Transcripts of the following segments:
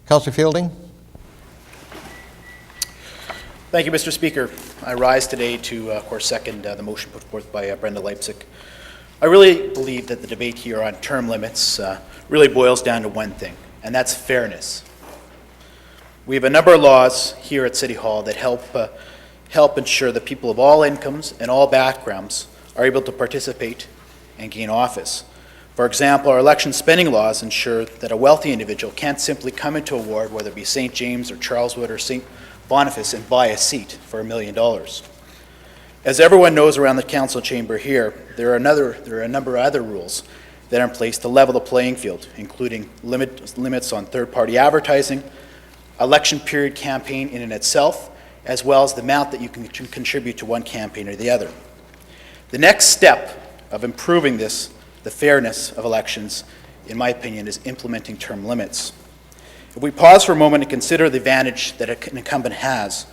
Councillor Fielding. Thank you, Mr. Speaker. I rise today to, of course, second the motion put forth by Brenda Leipzig. I really believe that the debate here on term limits really boils down to one thing, and that's fairness. We have a number of laws here at City Hall that help ensure that people of all incomes and all backgrounds are able to participate and gain office. For example, our election spending laws ensure that a wealthy individual can't simply come into a ward, whether it be St. James or Charleswood or St. Boniface, and buy a seat for $1 million. As everyone knows around the council chamber here, there are a number of other rules that are in place to level the playing field, including limits on third-party advertising, election period campaign in and itself, as well as the amount that you can contribute to one campaign or the other. The next step of improving this, the fairness of elections, in my opinion, is implementing term limits. If we pause for a moment and consider the advantage that an incumbent has,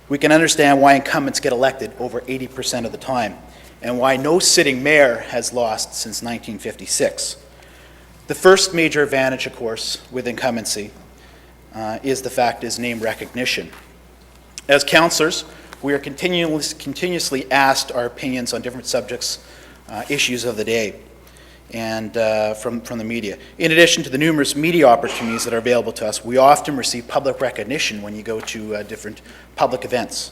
we can understand why incumbents get elected over 80% of the time and why no sitting mayor has lost since 1956. The first major advantage, of course, with incumbency is name recognition. As councillors, we are continuously asked our opinions on different subjects, issues of the day, and from the media. In addition to the numerous media opportunities that are available to us, we often receive public recognition when you go to different public events.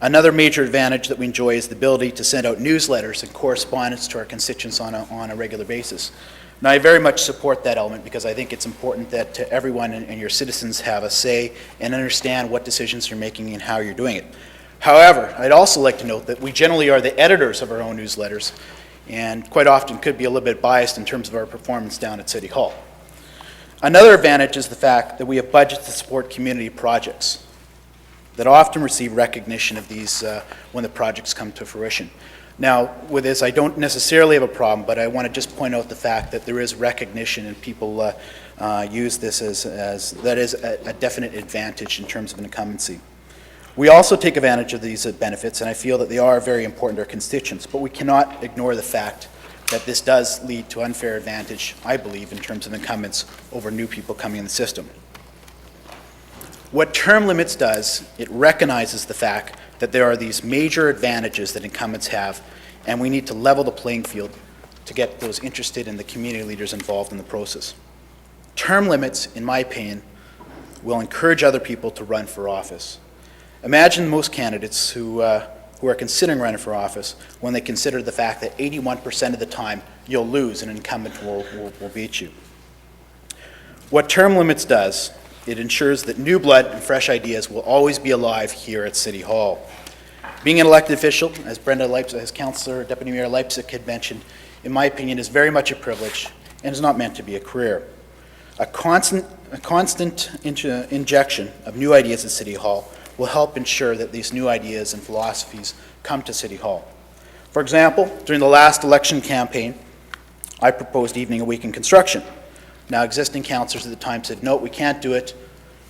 Another major advantage that we enjoy is the ability to send out newsletters and correspondence to our constituents on a regular basis. Now, I very much support that element because I think it's important that everyone and your citizens have a say and understand what decisions you're making and how you're doing it. However, I'd also like to note that we generally are the editors of our own newsletters, and quite often could be a little bit biased in terms of our performance down at City Hall. Another advantage is the fact that we have budgets to support community projects that often receive recognition of these when the projects come to fruition. Now, with this, I don't necessarily have a problem, but I want to just point out the fact that there is recognition and people use this as that is a definite advantage in terms of an incumbency. We also take advantage of these benefits, and I feel that they are very important to our constituents, but we cannot ignore the fact that this does lead to unfair advantage, I believe, in terms of incumbents over new people coming in the system. What term limits does, it recognizes the fact that there are these major advantages that incumbents have, and we need to level the playing field to get those interested and the community leaders involved in the process. Term limits, in my opinion, will encourage other people to run for office. Imagine most candidates who are considering running for office when they consider the fact that 81% of the time you'll lose and an incumbent will beat you. What term limits does, it ensures that new blood and fresh ideas will always be alive here at City Hall. Being an elected official, as Brenda Leipzig, as Councillor Deputy Mayor Leipzig had mentioned, in my opinion, is very much a privilege and is not meant to be a career. A constant injection of new ideas at City Hall will help ensure that these new ideas and philosophies come to City Hall. For example, during the last election campaign, I proposed evening a week in construction. Now, existing councillors at the time said, no, we can't do it.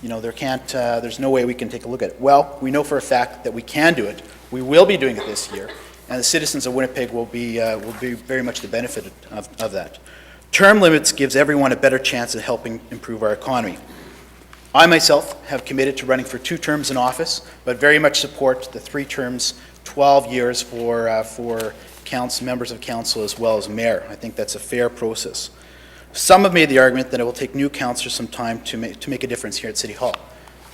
You know, there's no way we can take a look at it. Well, we know for a fact that we can do it. We will be doing it this year, and the citizens of Winnipeg will be very much the benefit of that. Term limits gives everyone a better chance of helping improve our economy. I myself have committed to running for 2 terms in office, but very much support the 3 terms, 12 years for members of council as well as mayor. I think that's a fair process. Some have made the argument that it will take new councillors some time to make a difference here at City Hall.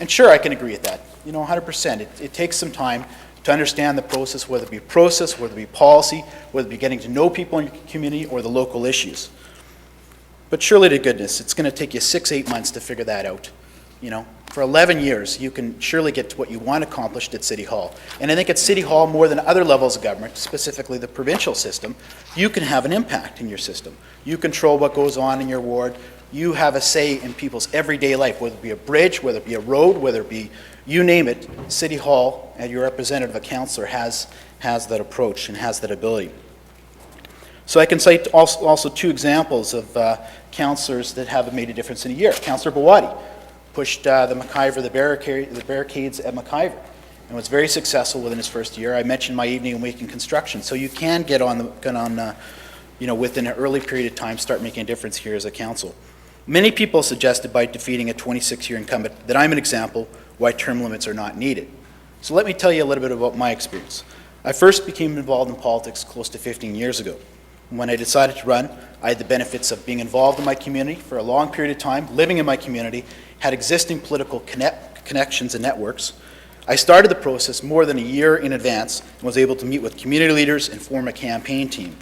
And sure, I can agree with that. You know, 100%. It takes some time to understand the process, whether it be process, whether it be policy, whether it be getting to know people in your community or the local issues. But surely to goodness, it's going to take you 6-8 months to figure that out. You know, for 11 years, you can surely get to what you want accomplished at City Hall. And I think at City Hall, more than other levels of government, specifically the provincial system, you can have an impact in your system. You control what goes on in your ward. You have a say in people's everyday life, whether it be a bridge, whether it be a road, whether it be, you name it. City Hall, and your representative, a councillor, has that approach and has that ability. So I can cite also 2 examples of councillors that have made a difference in a year. Councillor Bawadi pushed the barricades at McIver, and was very successful within his first year. I mentioned my evening and week in construction, so you can get on, within an early period of time, start making a difference here as a council. Many people suggested by defeating a 26-year incumbent that I'm an example why term limits are not needed. So let me tell you a little bit about my experience. I first became involved in politics close to 15 years ago. When I decided to run, I had the benefits of being involved in my community for a long period of time, living in my community, had existing political connections and networks. I started the process more than a year in advance and was able to meet with community leaders and form a campaign team.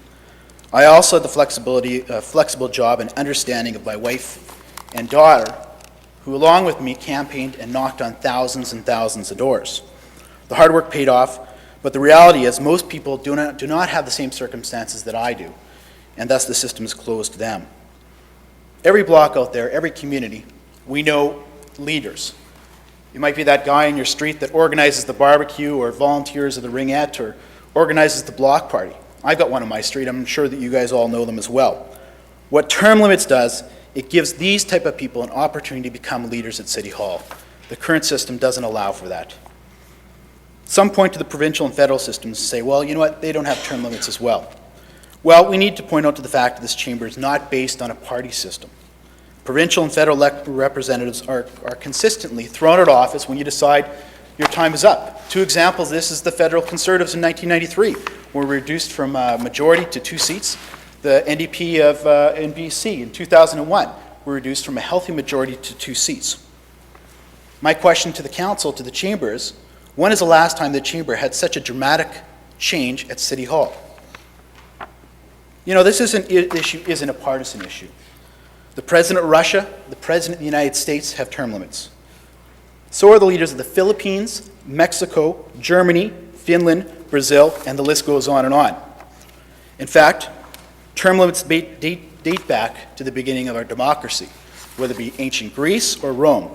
I also had the flexible job and understanding of my wife and daughter, who along with me campaigned and knocked on thousands and thousands of doors. The hard work paid off, but the reality is most people do not have the same circumstances that I do, and thus the system is closed to them. Every block out there, every community, we know leaders. You might be that guy in your street that organizes the barbecue or volunteers at the ringette or organizes the block party. I've got one on my street. I'm sure that you guys all know them as well. What term limits does, it gives these type of people an opportunity to become leaders at City Hall. The current system doesn't allow for that. Some point to the provincial and federal systems and say, well, you know what, they don't have term limits as well. Well, we need to point out to the fact that this chamber is not based on a party system. Provincial and federal representatives are consistently thrown out of office when you decide your time is up. Two examples, this is the federal Conservatives in 1993, were reduced from a majority to 2 seats. The NDP in BC in 2001 were reduced from a healthy majority to 2 seats. My question to the council, to the chamber is, when is the last time the chamber had such a dramatic change at City Hall? You know, this isn't a partisan issue. The President of Russia, the President of the United States have term limits. So are the leaders of the Philippines, Mexico, Germany, Finland, Brazil, and the list goes on and on. In fact, term limits date back to the beginning of our democracy, whether it be ancient Greece or Rome.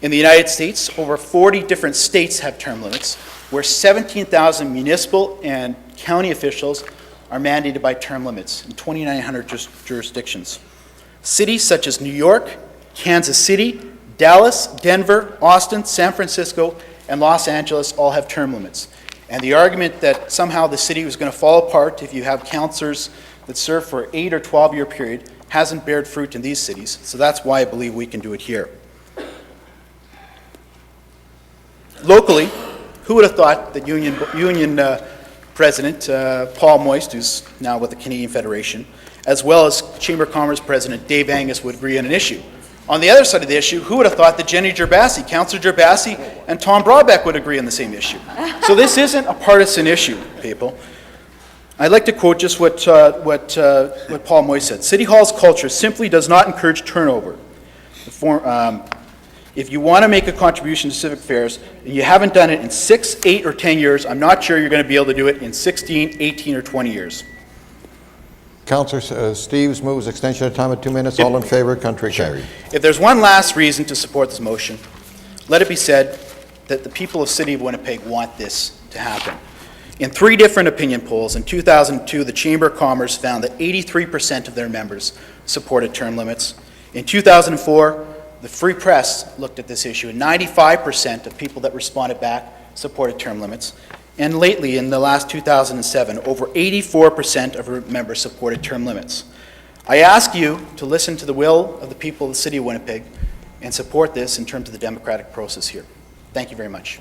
In the United States, over 40 different states have term limits, where 17,000 municipal and county officials are mandated by term limits in 2,900 jurisdictions. Cities such as New York, Kansas City, Dallas, Denver, Austin, San Francisco, and Los Angeles all have term limits. And the argument that somehow the city was going to fall apart if you have councillors that serve for an 8 or 12-year period hasn't bared fruit in these cities. So that's why I believe we can do it here. Locally, who would have thought that Union President Paul Moist, who's now with the Canadian Federation, as well as Chamber of Commerce President Dave Angus would agree on an issue? On the other side of the issue, who would have thought that Jenny Gerbasi, Councillor Gerbasi, and Tom Broadbeck would agree on the same issue? So this isn't a partisan issue, people. I'd like to quote just what Paul Moist said. City Hall's culture simply does not encourage turnover. If you want to make a contribution to civic affairs, and you haven't done it in 6, 8, or 10 years, I'm not sure you're going to be able to do it in 16, 18, or 20 years. Councillor Steeves moves extension of time of 2 minutes. All in favour, contrary carried. If there's one last reason to support this motion, let it be said that the people of the City of Winnipeg want this to happen. In 3 different opinion polls, in 2002, the Chamber of Commerce found that 83% of their members supported term limits. In 2004, the Free Press looked at this issue, and 95% of people that responded back supported term limits. And lately, in the last 2007, over 84% of our members supported term limits. I ask you to listen to the will of the people of the City of Winnipeg and support this in terms of the democratic process here. Thank you very much.